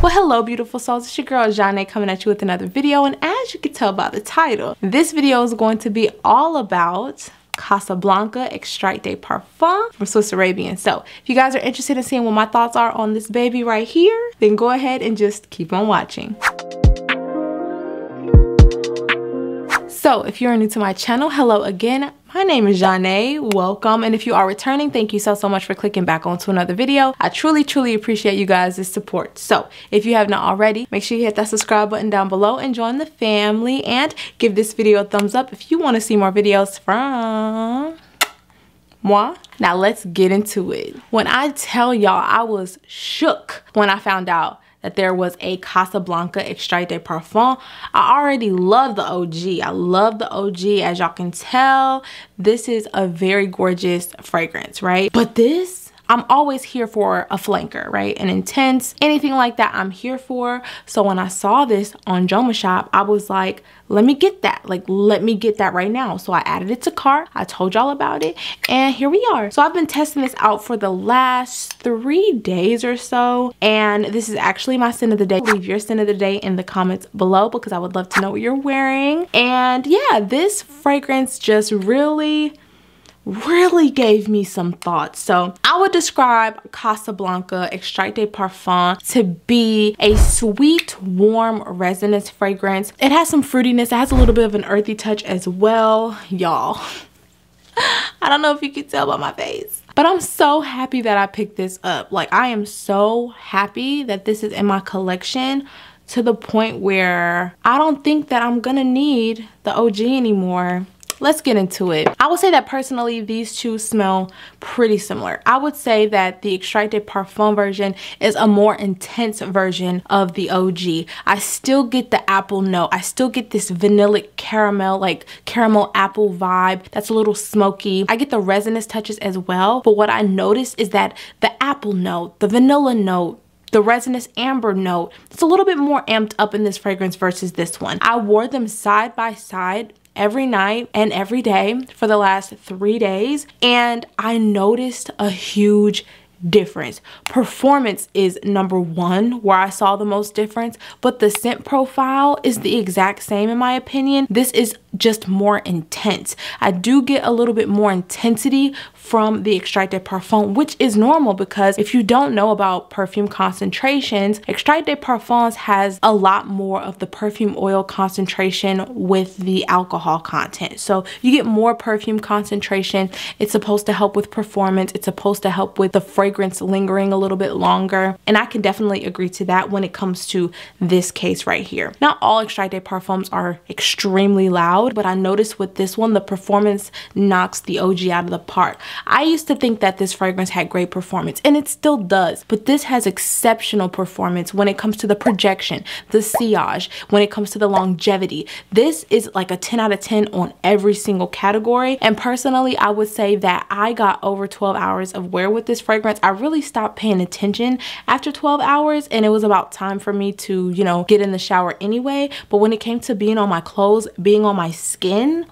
Well, hello beautiful souls, it's your girl Janae coming at you with another video, and as you can tell by the title, this video is going to be all about CASABLANCA EXTRAIT Parfum from SWISS ARABIAN. So if you guys are interested in seeing what my thoughts are on this baby right here, then go ahead and just keep on watching. So if you're new to my channel, hello again. My name is Janae, welcome, and if you are returning, thank you so much for clicking back onto another video. I truly appreciate you guys' support. So if you have not already, make sure you hit that subscribe button down below and join the family, and give this video a thumbs up if you want to see more videos from moi. Now let's get into it. When I tell y'all, I was shook when I found out that there was a CASABLANCA EXTRAIT Parfum. I already love the OG. I love the OG. As y'all can tell, this is a very gorgeous fragrance, right? But this, I'm always here for a flanker, right? An intense, anything like that, I'm here for. So when I saw this on Joma Shop, I was like, let me get that. Like, let me get that right now. So I added it to cart. I told y'all about it, and here we are. So I've been testing this out for the last 3 days or so, and this is actually my scent of the day. Leave your scent of the day in the comments below because I would love to know what you're wearing. And yeah, this fragrance just really gave me some thoughts. So I would describe CASABLANCA EXTRAIT Parfum to be a sweet, warm, resinous fragrance. It has some fruitiness. It has a little bit of an earthy touch as well. Y'all, I don't know if you can tell by my face, but I'm so happy that I picked this up. Like, I am so happy that this is in my collection, to the point where I don't think that I'm gonna need the OG anymore. Let's get into it. I would say that personally, these two smell pretty similar. I would say that the Extrait Parfum version is a more intense version of the OG. I still get the apple note. I still get this vanillic caramel, like caramel apple vibe that's a little smoky. I get the resinous touches as well. But what I noticed is that the apple note, the vanilla note, the resinous amber note, it's a little bit more amped up in this fragrance versus this one. I wore them side by side every night and every day for the last 3 days, and I noticed a huge difference. Performance is number one, where I saw the most difference, but the scent profile is the exact same in my opinion. This is just more intense. I do get a little bit more intensity from the Extrait Parfum, which is normal because if you don't know about perfume concentrations, Extrait Parfums has a lot more of the perfume oil concentration with the alcohol content. So you get more perfume concentration. It's supposed to help with performance. It's supposed to help with the fragrance lingering a little bit longer. And I can definitely agree to that when it comes to this case right here. Not all Extrait Parfums are extremely loud, but I noticed with this one, the performance knocks the OG out of the park. I used to think that this fragrance had great performance, and it still does, but this has exceptional performance when it comes to the projection, the sillage, when it comes to the longevity. This is like a 10 out of 10 on every single category. And personally, I would say that I got over 12 hours of wear with this fragrance. I really stopped paying attention after 12 hours, and it was about time for me to, you know, get in the shower anyway. But when it came to being on my clothes, being on my skin,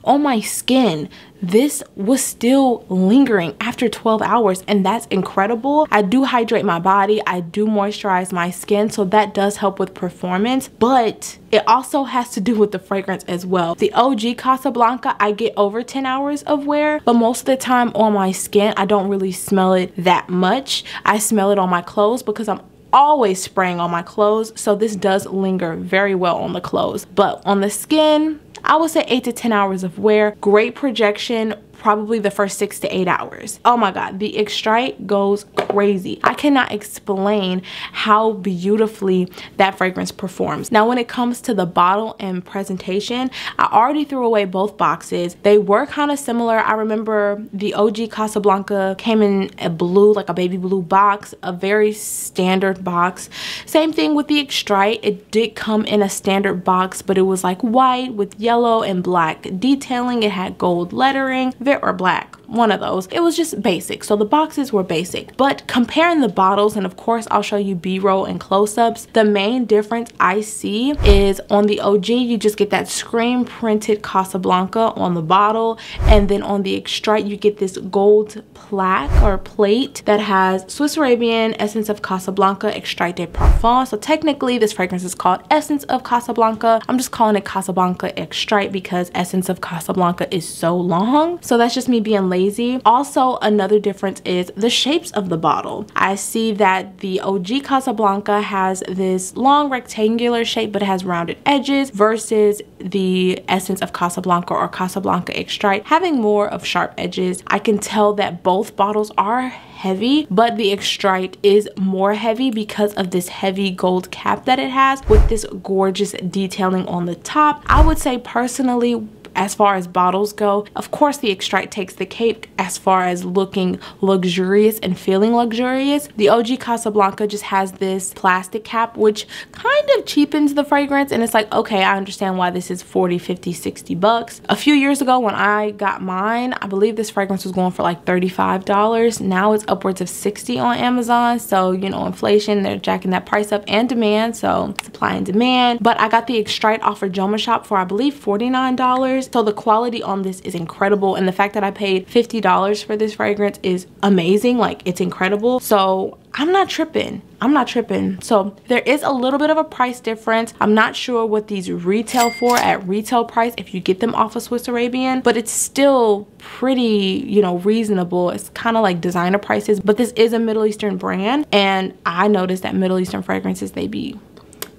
this was still lingering after 12 hours, and that's incredible. I do hydrate my body, I do moisturize my skin, so that does help with performance, but it also has to do with the fragrance as well. The OG CASABLANCA, I get over 10 hours of wear, but most of the time on my skin, I don't really smell it that much. I smell it on my clothes because I'm always spraying on my clothes, so this does linger very well on the clothes. But on the skin, I would say 8 to 10 hours of wear. Great projection, probably the first 6 to 8 hours. Oh my God, the Extrait goes crazy. I cannot explain how beautifully that fragrance performs. Now, when it comes to the bottle and presentation, I already threw away both boxes. They were kind of similar. I remember the OG CASABLANCA came in a blue, like a baby blue box, a very standard box. Same thing with the Extrait. It did come in a standard box, but it was like white with yellow and black detailing. It had gold lettering, or black, one of those. It was just basic. So the boxes were basic. But comparing the bottles, and of course I'll show you B-roll and close-ups, the main difference I see is on the OG, you just get that screen printed Casablanca on the bottle, and then on the Extrait you get this gold plaque or plate that has Swiss Arabian, Essence of Casablanca, Extrait de Parfum. So technically this fragrance is called Essence of Casablanca. I'm just calling it Casablanca Extrait because Essence of Casablanca is so long. So that's just me being lazy. Also, another difference is the shapes of the bottle. I see that the OG Casablanca has this long rectangular shape, but it has rounded edges, versus the Essence of Casablanca or Casablanca Extrait having more of sharp edges. I can tell that both bottles are heavy, but the Extrait is more heavy because of this heavy gold cap that it has with this gorgeous detailing on the top. I would say personally, as far as bottles go, of course the Extrait takes the cake as far as looking luxurious and feeling luxurious. The OG Casablanca just has this plastic cap, which kind of cheapens the fragrance, and it's like, okay, I understand why this is 40, 50, 60 bucks. A few years ago when I got mine, I believe this fragrance was going for like $35. Now it's upwards of 60 on Amazon. So, you know, inflation, they're jacking that price up, and demand, so supply and demand. But I got the Extrait off of Joma Shop for I believe $49. So the quality on this is incredible, and the fact that I paid $50 for this fragrance is amazing. Like, it's incredible. So I'm not tripping. I'm not tripping. So there is a little bit of a price difference. I'm not sure what these retail for at retail price if you get them off of Swiss Arabian, but it's still pretty, you know, reasonable. It's kind of like designer prices, but this is a Middle Eastern brand, and I noticed that Middle Eastern fragrances, they be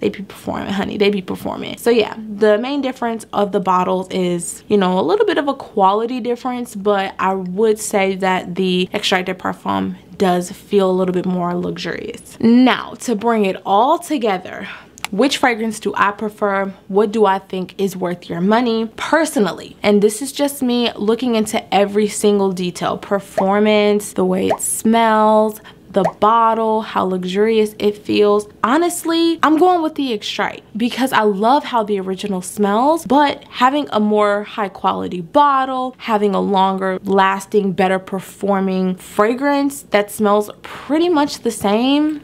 performing, honey. They be performing. So yeah, the main difference of the bottles is, you know, a little bit of a quality difference, but I would say that the Extrait de Parfum does feel a little bit more luxurious. Now, to bring it all together, which fragrance do I prefer? What do I think is worth your money? Personally, and this is just me looking into every single detail, performance, the way it smells, the bottle, how luxurious it feels. Honestly, I'm going with the Extrait because I love how the original smells, but having a more high quality bottle, having a longer lasting, better performing fragrance that smells pretty much the same,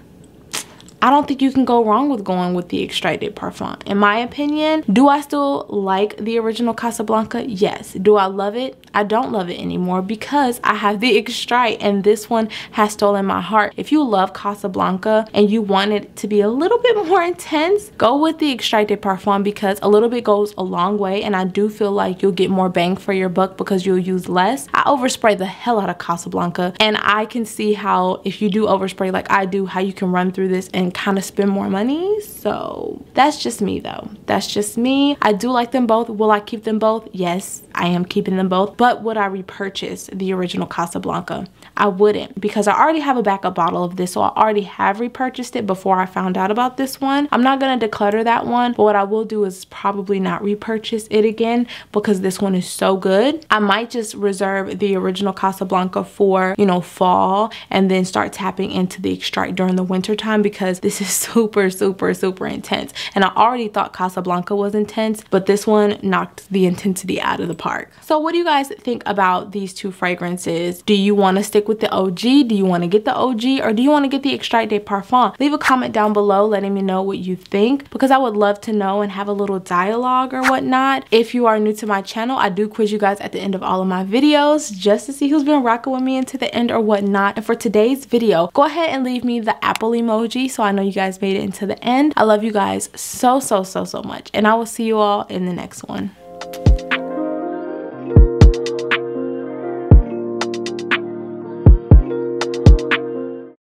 I don't think you can go wrong with going with the Extrait de Parfum, in my opinion. Do I still like the original Casablanca? Yes. Do I love it? I don't love it anymore because I have the Extrait, and this one has stolen my heart. If you love Casablanca and you want it to be a little bit more intense, go with the Extrait de Parfum because a little bit goes a long way, and I do feel like you'll get more bang for your buck because you'll use less. I overspray the hell out of Casablanca, and I can see how if you do overspray like I do, how you can run through this and kind of spend more money. So that's just me though. That's just me. I do like them both. Will I keep them both? Yes, I am keeping them both. But would I repurchase the original Casablanca? I wouldn't, because I already have a backup bottle of this, so I already have repurchased it before I found out about this one. I'm not going to declutter that one, but what I will do is probably not repurchase it again because this one is so good. I might just reserve the original Casablanca for, you know, fall, and then start tapping into the Extrait during the winter time because this is super, super, super intense. And I already thought Casablanca was intense, but this one knocked the intensity out of the park. So what do you guys think about these two fragrances? Do you want to stick with the OG? Do you want to get the OG, or do you want to get the Extrait de Parfum? Leave a comment down below letting me know what you think, because I would love to know and have a little dialogue or whatnot. If you are new to my channel, I do quiz you guys at the end of all of my videos just to see who's been rocking with me into the end or whatnot. And for today's video, go ahead and leave me the apple emoji so I know you guys made it into the end. I love you guys so, so, so, so much, and I will see you all in the next one.